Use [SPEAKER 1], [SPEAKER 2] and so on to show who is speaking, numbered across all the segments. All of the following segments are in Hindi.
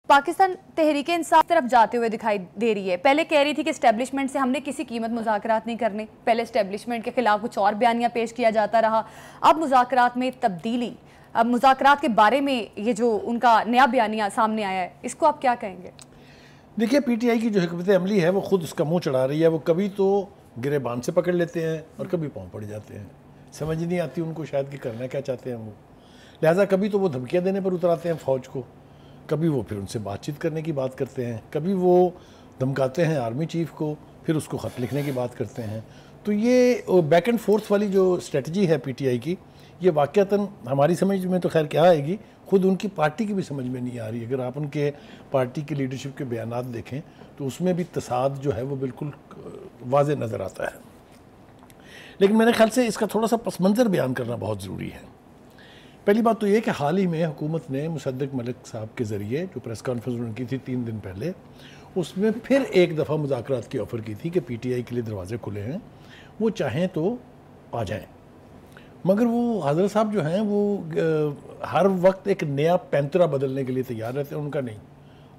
[SPEAKER 1] पाकिस्तान तहरीक इंसाफ तरफ जाते हुए दिखाई दे रही है। पहले कह रही थी कि एस्टेब्लिशमेंट से हमने किसी कीमत मुज़ाकरात नहीं करने, पहले एस्टेब्लिशमेंट के खिलाफ कुछ और बयानियां पेश किया जाता रहा। अब मुज़ाकरात में तब्दीली, अब मुज़ाकरात के बारे में ये जो उनका नया बयानिया सामने आया है, इसको आप क्या कहेंगे?
[SPEAKER 2] देखिए, पीटीआई की जो हिकमत अमली है वो खुद उसका मुंह चढ़ा रही है। वो कभी तो गिरेबान से पकड़ लेते हैं और कभी पाँव पड़ जाते हैं। समझ नहीं आती उनको शायद कि करना क्या चाहते हैं वो। लिहाजा कभी तो वो धमकियाँ देने पर उतर आते हैं फ़ौज को, कभी वो फिर उनसे बातचीत करने की बात करते हैं, कभी वो धमकाते हैं आर्मी चीफ़ को, फिर उसको ख़त लिखने की बात करते हैं। तो ये बैक एंड फोर्थ वाली जो स्ट्रेटजी है पीटीआई की, ये वाक़तन हमारी समझ में तो खैर क्या आएगी, खुद उनकी पार्टी की भी समझ में नहीं आ रही। अगर आप उनके पार्टी की लीडरशिप के बयानात देखें तो उसमें भी तसाद जो है वो बिल्कुल वाज़े नज़र आता है। लेकिन मेरे ख्याल से इसका थोड़ा सा पस मंज़र बयान करना बहुत ज़रूरी है। पहली बात तो ये कि हाल ही में हुकूमत ने मुसद्दिक मलिक साहब के ज़रिए जो प्रेस कॉन्फ्रेंस उन्होंने की थी 3 दिन पहले, उसमें फिर एक दफ़ा मुज़ाकरात की ऑफ़र की थी कि पीटीआई के लिए दरवाज़े खुले हैं, वो चाहें तो आ जाएं। मगर वो हज़रत साहब जो हैं वो हर वक्त एक नया पैंतरा बदलने के लिए तैयार रहते हैं। उनका नहीं,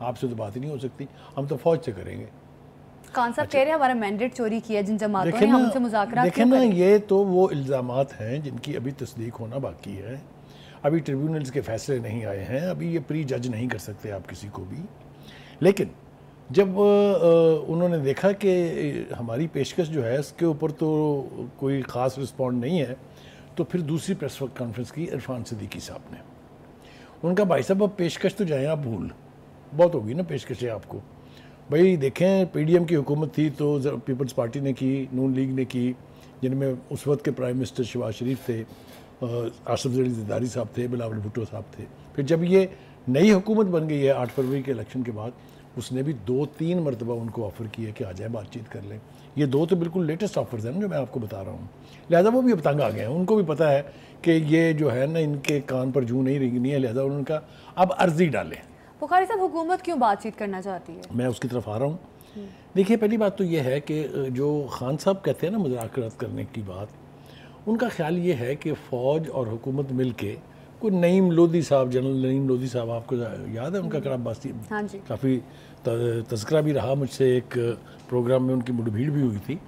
[SPEAKER 2] आपसे तो बात ही नहीं हो सकती, हम तो फ़ौज से करेंगे।
[SPEAKER 1] खान साहब कह रहे हैं हमारा मैंडेट चोरी किया जिन जमातों ने, हमसे मुज़ाकरात
[SPEAKER 2] देखें ना, ये तो वो इल्ज़ामात हैं जिनकी अभी तस्दीक होना बाकी है। अभी ट्रिब्यूनल्स के फैसले नहीं आए हैं, अभी ये प्री जज नहीं कर सकते आप किसी को भी। लेकिन जब उन्होंने देखा कि हमारी पेशकश जो है उसके ऊपर तो कोई ख़ास रिस्पॉन्ड नहीं है, तो फिर दूसरी प्रेस कॉन्फ्रेंस की इरफान सिद्दीकी साहब ने। उनका भाई साहब अब पेशकश तो जाएँ आप भूल, बहुत होगी ना पेशकशें आपको। भाई देखें, पीडीएम की हुकूमत थी तो पीपल्स पार्टी ने की, नून लीग ने की, जिनमें उस वक्त के प्राइम मिनिस्टर शहबाज शरीफ थे, आसिफ ज़री ज़रदारी साहब थे, बिलावल भुट्टो साहब थे। फिर जब ये नई हुकूमत बन गई है 8 फरवरी के इलेक्शन के बाद, उसने भी 2-3 मरतबा उनको ऑफ़र किया कि आ जाए बातचीत कर लें। ये 2 तो बिल्कुल लेटेस्ट ऑफर्स हैं जो मैं आपको बता रहा हूँ। लिहाजा वो भी अब तंग आ गए हैं, उनको भी पता है कि ये जो है ना इनके कान पर जूं नहीं रेंगनी है, लिहाजा उन्होंने कहा अब अर्जी डालें।
[SPEAKER 1] बुखारी साहब, हुकूमत क्यों बातचीत करना चाहती है?
[SPEAKER 2] मैं उसकी तरफ आ रहा हूँ। देखिए, पहली बात तो ये है कि जो खान साहब कहते हैं ना मुज़ाकरात करने की बात, उनका ख्याल ये है कि फ़ौज और हुकूमत मिल के, कोई नईम लोधी साहब, जनरल नईम लोधी साहब, आपको याद है उनका कराबासी?
[SPEAKER 1] हाँ जी।
[SPEAKER 2] काफ़ी तज़किरा भी रहा मुझसे, एक प्रोग्राम में उनकी मुठभीड़ भी हुई थी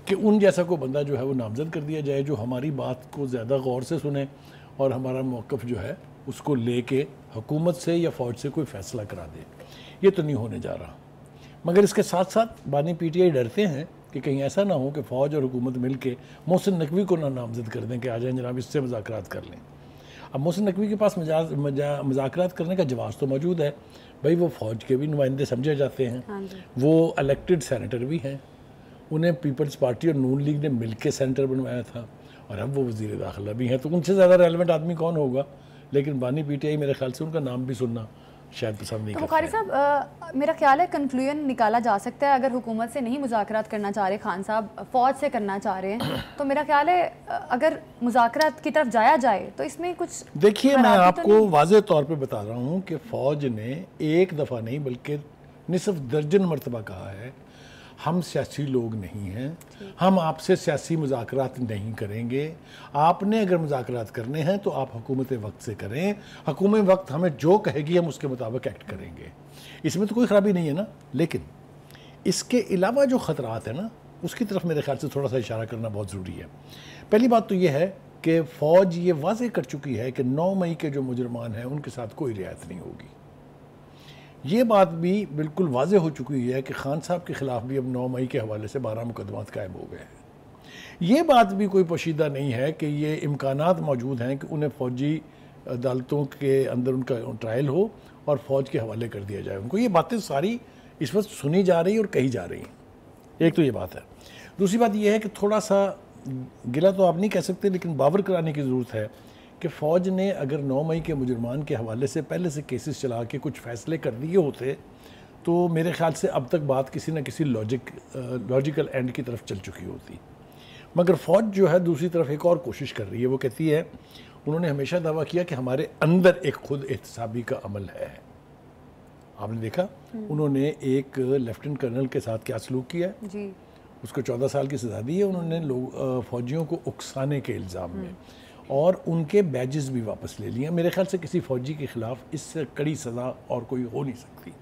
[SPEAKER 2] कि उन जैसा कोई बंदा जो है वो नामज़द कर दिया जाए जो हमारी बात को ज़्यादा गौर से सुने और हमारा मौक़िफ़ जो है उसको लेके हुकूमत से या फ़ौज से कोई फ़ैसला करा दे। ये तो नहीं होने जा रहा। मगर इसके साथ साथ बानी पीटीआई डरते हैं कि कहीं ऐसा ना हो कि फ़ौज और हुकूमत मिल के मोहसिन नकवी को ना नामज़द कर दें कि आ जाएँ जनाब, इससे मुज़ाकरात कर लें। अब मोहसिन नकवी के पास मुज़ाकरात करने का जवाब तो मौजूद है। भाई वो फ़ौज के भी नुमाइंदे समझे जाते हैं,
[SPEAKER 1] हाँ,
[SPEAKER 2] वो इलेक्टेड सेनेटर भी हैं, उन्हें पीपल्स पार्टी और नून लीग ने मिल के सेनेटर बनवाया था, और अब वो वज़ीर दाखिला भी हैं। तो उनसे ज़्यादा रेलिवेंट आदमी कौन होगा? लेकिन बानी पीटीआई मेरे ख्याल से उनका नाम भी सुनना शायद पसंद नहीं करते।
[SPEAKER 1] बुखारी साहब, मेरा ख्याल है कंक्लूजन निकाला जा सकता है, अगर हुकूमत से नहीं मुज़ाकरात करना चाह रहे खान साहब, फ़ौज से करना चाह रहे हैं, तो मेरा ख्याल है अगर मुज़ाकरात की तरफ जाया जाए तो इसमें कुछ,
[SPEAKER 2] देखिए मैं आपको वाज़े तौर पे बता रहा हूँ कि फ़ौज ने एक दफ़ा नहीं बल्कि निसफ दर्जन मरतबा कहा है, हम सियासी लोग नहीं हैं, हम आपसे सियासी मुज़ाकरात नहीं करेंगे। आपने अगर मुज़ाकरात करने हैं तो आप हुकूमत वक्त से करें, हुकूमत वक्त हमें जो कहेगी हम उसके मुताबिक एक्ट करेंगे। इसमें तो कोई ख़राबी नहीं है ना। लेकिन इसके अलावा जो ख़तरात है ना, उसकी तरफ मेरे ख्याल से थोड़ा सा इशारा करना बहुत ज़रूरी है। पहली बात तो ये है कि फ़ौज ये वाज़े कर चुकी है कि 9 मई के जो मुजरमान हैं उनके साथ कोई रियायत नहीं होगी। ये बात भी बिल्कुल वाज़े हो चुकी है कि खान साहब के ख़िलाफ़ भी अब 9 मई के हवाले से 12 मुकदमात कायम हो गए हैं। ये बात भी कोई पोशीदा नहीं है कि ये इम्कानात मौजूद हैं कि उन्हें फ़ौजी अदालतों के अंदर उनका ट्रायल हो और फ़ौज के हवाले कर दिया जाए उनको। ये बातें सारी इस वक्त सुनी जा रही और कही जा रही हैं। एक तो ये बात है। दूसरी बात यह है कि थोड़ा सा गिला तो आप नहीं कह सकते, लेकिन बावर कराने की ज़रूरत है कि फ़ौज ने अगर 9 मई के मुजरमान के हवाले से पहले से केसेस चला के कुछ फ़ैसले कर दिए होते तो मेरे ख़्याल से अब तक बात किसी न किसी लॉजिकल एंड की तरफ चल चुकी होती। मगर फ़ौज जो है दूसरी तरफ एक और कोशिश कर रही है। वो कहती है, उन्होंने हमेशा दावा किया कि हमारे अंदर एक खुद एहतसाबी का अमल है। आपने देखा उन्होंने एक लेफ्टिनेंट कर्नल के साथ क्या सलूक किया जी। उसको 14 साल की सज़ा दी है उन्होंने फ़ौजियों को उकसाने के इल्ज़ाम में, और उनके बैजेस भी वापस ले लिए। मेरे ख्याल से किसी फ़ौजी के ख़िलाफ़ इससे कड़ी सज़ा और कोई हो नहीं सकती।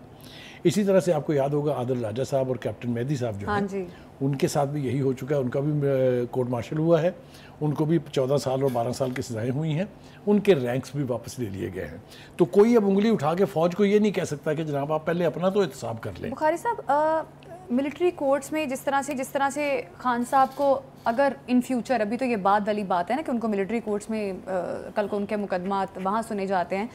[SPEAKER 2] इसी तरह से आपको याद होगा आदिल राजा साहब और कैप्टन मेहदी साहब जो हैं, उनके साथ भी यही हो चुका है। उनका भी कोर्ट मार्शल हुआ है, उनको भी 14 साल और 12 साल की सज़ाएँ हुई हैं, उनके रैंक्स भी वापस ले लिए गए हैं। तो कोई अब उंगली उठा के फ़ौज को ये नहीं कह सकता कि जनाब आप पहले अपना तो एहतसाब कर लें।
[SPEAKER 1] बुखारी साहब, मिलिट्री कोर्ट्स में जिस तरह से खान साहब को अगर इन फ्यूचर, अभी तो ये बाद वाली बात है ना कि उनको मिलिट्री कोर्ट्स में कल को उनके मुकदमात वहाँ सुने जाते हैं,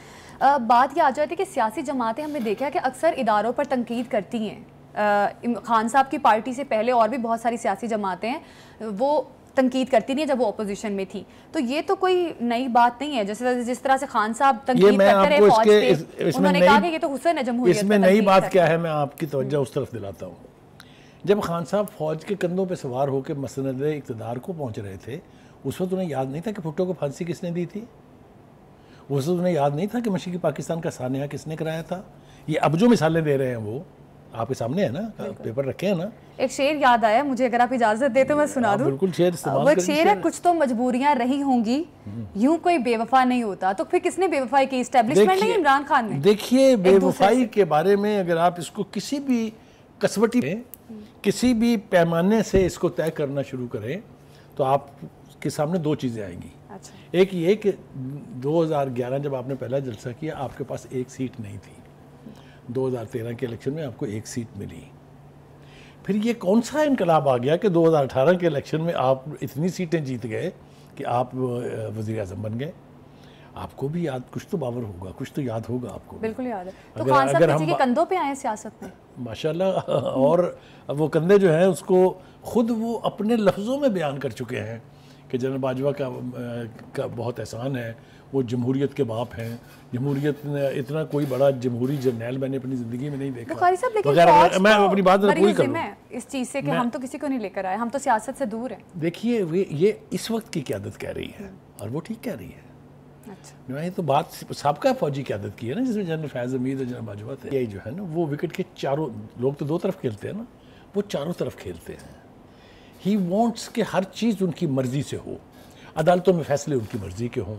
[SPEAKER 1] बात ये आ जाती है कि सियासी जमातें हमने देखा है कि अक्सर इदारों पर तनकीद करती हैं। खान साहब की पार्टी से पहले और भी बहुत सारी सियासी जमातें हैं वो तनकीद करती नहीं जब वो अपोजिशन में थी। तो ये तो कोई नई बात नहीं है, जैसे जिस तरह से खान साहब तनकीद करते रहे फौज पे, उन्होंने कहा कि ये तो हुसैन है जमहूरियत।
[SPEAKER 2] इसमें नई बात क्या है, मैं आपकी तवज्जो उस तरफ दिलाता हूँ। जब खान साहब फौज के कंधों पे सवार होकर मसनद इक़्तिदार को पहुँच रहे थे, उस वक्त उन्हें याद नहीं था कि भुट्टो को फांसी किसने दी थी? उस वक्त उन्हें याद नहीं था कि मशरक़ी पाकिस्तान का सानिया किसने कराया था? ये अब जो मिसालें दे रहे हैं वो आपके सामने है ना, पेपर रखे हैं ना।
[SPEAKER 1] एक शेर याद आया मुझे, अगर आप इजाजत दे तो मैं सुना दूं।
[SPEAKER 2] बिल्कुल, शेर इस्तेमाल
[SPEAKER 1] वो शेर है, कुछ तो मजबूरियां रही होंगी, यूं कोई बेवफा नहीं होता। तो फिर किसने बेवफाई की? एस्टेब्लिशमेंट नहीं, इमरान खान ने।
[SPEAKER 2] देखिए, बेवफाई के बारे में अगर आप इसको किसी भी कसवटी में, किसी भी पैमाने से इसको तय करना शुरू करें तो आपके सामने दो चीज़ें आएंगी।
[SPEAKER 1] अच्छा।
[SPEAKER 2] एक ये कि 2011 जब आपने पहला जलसा किया, आपके पास एक सीट नहीं थी। 2013 के इलेक्शन में आपको एक सीट मिली। फिर ये कौन सा इनकलाब आ गया कि 2018 के इलेक्शन में आप इतनी सीटें जीत गए कि आप वज़ीर आज़म बन गए? आपको भी याद, कुछ तो बावर होगा, कुछ तो याद होगा आपको।
[SPEAKER 1] बिल्कुल याद है। तो खान साहब किसी के कंधों पे आए सियासत में,
[SPEAKER 2] माशाल्लाह। और वो कंधे जो हैं उसको खुद वो अपने लफ्ज़ों में बयान कर चुके हैं कि जनरल बाजवा का बहुत एहसान है, वो जमहूरियत के बाप हैं। जमहूरियत ने इतना कोई बड़ा जमहूरी जर्नैल मैंने अपनी ज़िंदगी में नहीं देखा।
[SPEAKER 1] बुखारी साहब, लेकिन
[SPEAKER 2] मैं अपनी बात पूरी करूँ
[SPEAKER 1] इस चीज़ से कि हम तो किसी को नहीं लेकर आए, हम तो सियासत से दूर हैं।
[SPEAKER 2] देखिए, ये इस वक्त की क़यादत कह रही है और वो ठीक कह रही है।
[SPEAKER 1] अच्छा।
[SPEAKER 2] मैं तो बात साबका फौजी क़यादत की है ना, जिसमें जनरल फैज़ हमीद और जनरल बाजवा थे। ये जो है ना, वो विकेट के चारों लोग तो दो तरफ खेलते हैं ना, वो चारों तरफ खेलते हैं। ही वॉन्ट्स कि हर चीज़ उनकी मर्ज़ी से हो, अदालतों में फैसले उनकी मर्ज़ी के हों,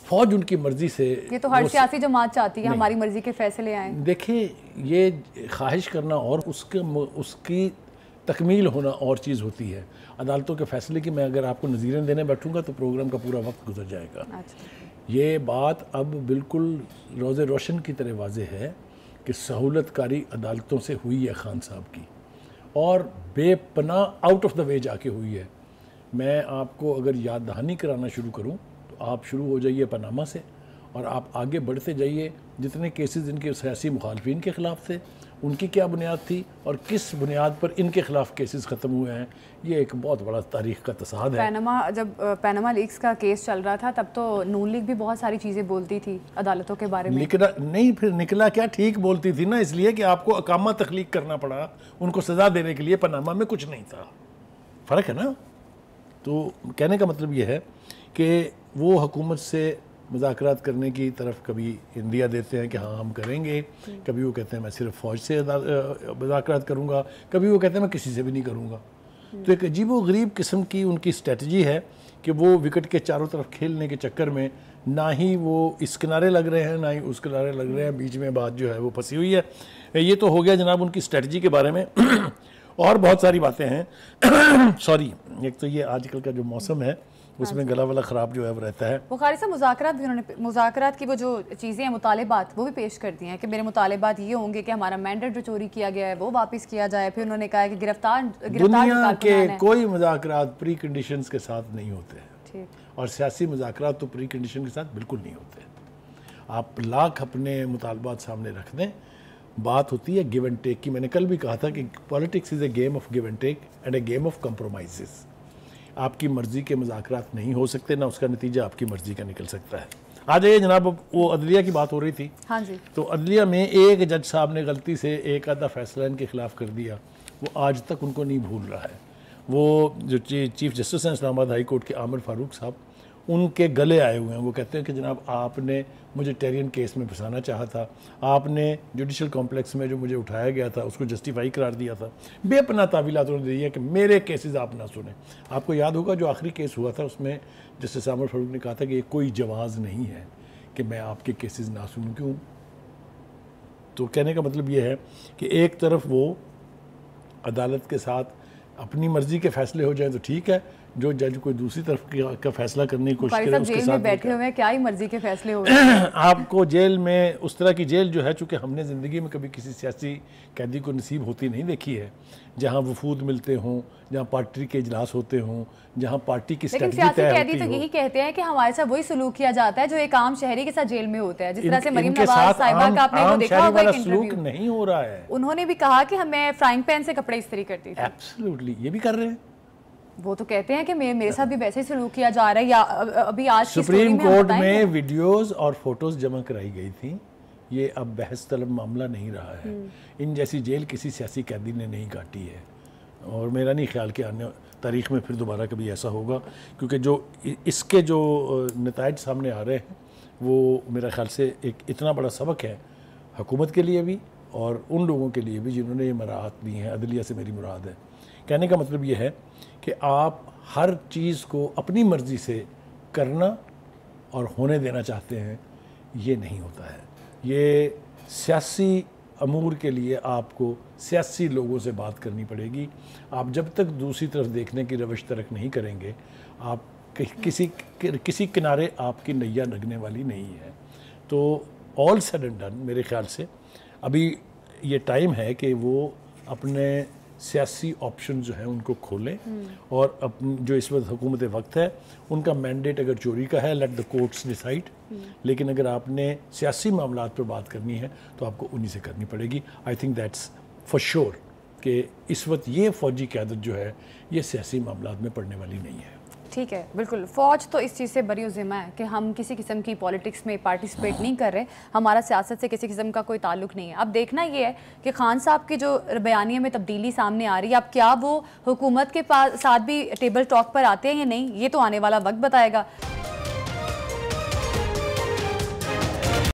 [SPEAKER 2] फौज उनकी मर्ज़ी से।
[SPEAKER 1] ये तो हर सियासी जमात चाहती है हमारी मर्ज़ी के फैसले आए।
[SPEAKER 2] देखिए, ये ख्वाहिश करना और उसकी तकमील होना और चीज़ होती है। अदालतों के फैसले की मैं अगर आपको नज़ीरें देने बैठूंगा तो प्रोग्राम का पूरा वक्त गुजर जाएगा।
[SPEAKER 1] अच्छा।
[SPEAKER 2] ये बात अब बिल्कुल रोज़े रोशन की तरह वाज़ेह है कि सहूलतकारी अदालतों से हुई है खान साहब की, और बेपनाह आउट ऑफ द वे जाके हुई है। मैं आपको अगर याद दहानी कराना शुरू करूं तो आप शुरू हो जाइए पनामा से और आप आगे बढ़ते जाइए। जितने केसेस इनके सियासी मुखालफिन के ख़िलाफ़ थे, उनकी क्या बुनियाद थी और किस बुनियाद पर इनके ख़िलाफ़ केसेस ख़त्म हुए हैं, ये एक बहुत बड़ा तारीख़ का तसाद है।
[SPEAKER 1] जब पैनामा लीक्स का केस चल रहा था तब तो नून लीग भी बहुत सारी चीज़ें बोलती थी अदालतों के बारे में।
[SPEAKER 2] निकला नहीं, फिर निकला क्या, ठीक बोलती थी ना, इसलिए कि आपको अकामा तख्लीक करना पड़ा उनको सज़ा देने के लिए। पनामा में कुछ नहीं था, फ़र्क है ना। तो कहने का मतलब ये है कि वो हुकूमत से मुज़ाकरात करने की तरफ कभी इंडिया देते हैं कि हाँ हम करेंगे, कभी वो कहते हैं मैं सिर्फ फ़ौज से मुज़ाकरात करूँगा, कभी वो कहते हैं मैं किसी से भी नहीं करूँगा। तो एक अजीब व गरीब किस्म की उनकी स्ट्रेटजी है कि वो विकेट के चारों तरफ खेलने के चक्कर में ना ही वो इस किनारे लग रहे हैं ना ही उस किनारे लग रहे हैं, बीच में बात जो है वो फंसी हुई है। ये तो हो गया जनाब उनकी स्ट्रेटजी के बारे में। और बहुत सारी बातें हैं। सॉरी, एक तो ये आजकल का जो मौसम है उसमें गला वाला ख़राब जो है वो रहता है।
[SPEAKER 1] बुखारी साहब, मुज़ाकरात की वो जो चीज़ें हैं, मुतालिबात, वो भी पेश कर दिए हैं कि मेरे मुतालिबात ये होंगे कि हमारा मैंडेट जो चोरी किया गया है वो वापस किया जाए। फिर उन्होंने कहा है कि गिरफ्तार
[SPEAKER 2] दुनिया के कोई मुज़ाकरात प्री कंडीशंस के साथ नहीं होते हैं, और सियासी मुज़ाकरात तो प्री कंडीशन के साथ बिल्कुल नहीं होते। आप लाख अपने मुतालबात सामने रख दें, बात होती है गिव एंड टेक की। मैंने कल भी कहा था कि politics is a game of give and take and a game of compromise. आपकी मर्ज़ी के मुज़ाकरात नहीं हो सकते, ना उसका नतीजा आपकी मर्ज़ी का निकल सकता है। आ जाइए जनाब, वो अदलिया की बात हो रही थी।
[SPEAKER 1] हाँ जी।
[SPEAKER 2] तो अदलिया में एक जज साहब ने गलती से एक आधा फैसला इनके ख़िलाफ़ कर दिया, वो आज तक उनको नहीं भूल रहा है। वो जो चीफ जस्टिस हैं इस्लामाबाद हाई कोर्ट के आमिर फ़ारूक साहब, उनके गले आए हुए हैं। वो कहते हैं कि जनाब आपने मुझे टेरियन केस में फंसाना चाहा था, आपने जुडिशल कॉम्प्लेक्स में जो मुझे उठाया गया था उसको जस्टिफाई करार दिया था, बेपनाह तावीलात उन्होंने दी है कि मेरे केसेस आप ना सुने। आपको याद होगा जो आखिरी केस हुआ था उसमें जस्टिस आमर फारूक ने कहा था कि ये कोई जवाज़ नहीं है कि मैं आपके केसेस ना सुनूं। क्यों? तो कहने का मतलब ये है कि एक तरफ वो अदालत के साथ अपनी मर्जी के फैसले हो जाए तो ठीक है, जो जज कोई दूसरी तरफ का फैसला करने की कोशिश करे उसके साथ
[SPEAKER 1] बैठे हुए हैं, क्या ही मर्जी के फैसले हो रहे हैं।
[SPEAKER 2] आपको जेल में उस तरह की जेल जो है, चूंकि हमने ज़िंदगी में कभी किसी सियासी कैदी को नसीब होती नहीं देखी है, जहां वफूद मिलते हों, जहां पार्टी के इजलास होते हों, जहां पार्टी की
[SPEAKER 1] लेकिन सियासी कैदी तो यही कहते हैं कि हमारे साथ वही सलूक किया जाता है जो एक आम शहरी के साथ जेल में होता है। जिस तरह से मरीम नवाज साहिबा का आपने वो देखा होगा, एक इंटरव्यू
[SPEAKER 2] नहीं हो रहा है।
[SPEAKER 1] उन्होंने भी कहा कि हमें फ्राइंग पैन से कपड़े इस्त्री करती थी।
[SPEAKER 2] एब्सोल्युटली, ये भी कर रहे हैं।
[SPEAKER 1] वो तो कहते हैं कि मेरे साथ भी वैसे ही सलूक किया जा रहा है। या अभी आज
[SPEAKER 2] सुप्रीम कोर्ट में वीडियोस और फोटोज जमा कराई गई थी। ये अब बहस तलब मामला नहीं रहा है। इन जैसी जेल किसी सियासी कैदी ने नहीं काटी है, और मेरा नहीं ख्याल कि आने तारीख में फिर दोबारा कभी ऐसा होगा, क्योंकि जो इसके जो नताइज सामने आ रहे हैं वो मेरा ख्याल से एक इतना बड़ा सबक है हुकूमत के लिए भी और उन लोगों के लिए भी जिन्होंने ये मराहत दी हैं। अदलिया से मेरी मुराद है। कहने का मतलब ये है कि आप हर चीज़ को अपनी मर्ज़ी से करना और होने देना चाहते हैं, ये नहीं होता है। ये सियासी अमूर के लिए आपको सियासी लोगों से बात करनी पड़ेगी। आप जब तक दूसरी तरफ देखने की रवश तरक नहीं करेंगे, आप किसी किनारे आपकी नैया लगने वाली नहीं है। तो ऑल सेड एंड डन मेरे ख्याल से अभी ये टाइम है कि वो अपने सियासी ऑप्शन जो हैं उनको खोलें, और जो इस वक्त हुकूमत वक्त है उनका मैंडेट अगर चोरी का है, लेट द कोर्ट्स डिसाइड। लेकिन अगर आपने सियासी मामलात पर बात करनी है तो आपको उन्हीं से करनी पड़ेगी। I think that's for sure कि इस वक्त ये फ़ौजी क़यादत जो है ये सियासी मामलात में पड़ने वाली नहीं है।
[SPEAKER 1] ठीक है, बिल्कुल। फ़ौज तो इस चीज़ से बरी ज़िम्मा है कि हम किसी किस्म की पॉलिटिक्स में पार्टिसिपेट नहीं कर रहे, हमारा सियासत से किसी किस्म का कोई ताल्लुक नहीं है। अब देखना ये है कि खान साहब की जो बयानिए में तब्दीली सामने आ रही है, अब क्या वो हुकूमत के साथ भी टेबल टॉक पर आते हैं या नहीं, ये तो आने वाला वक्त बताएगा।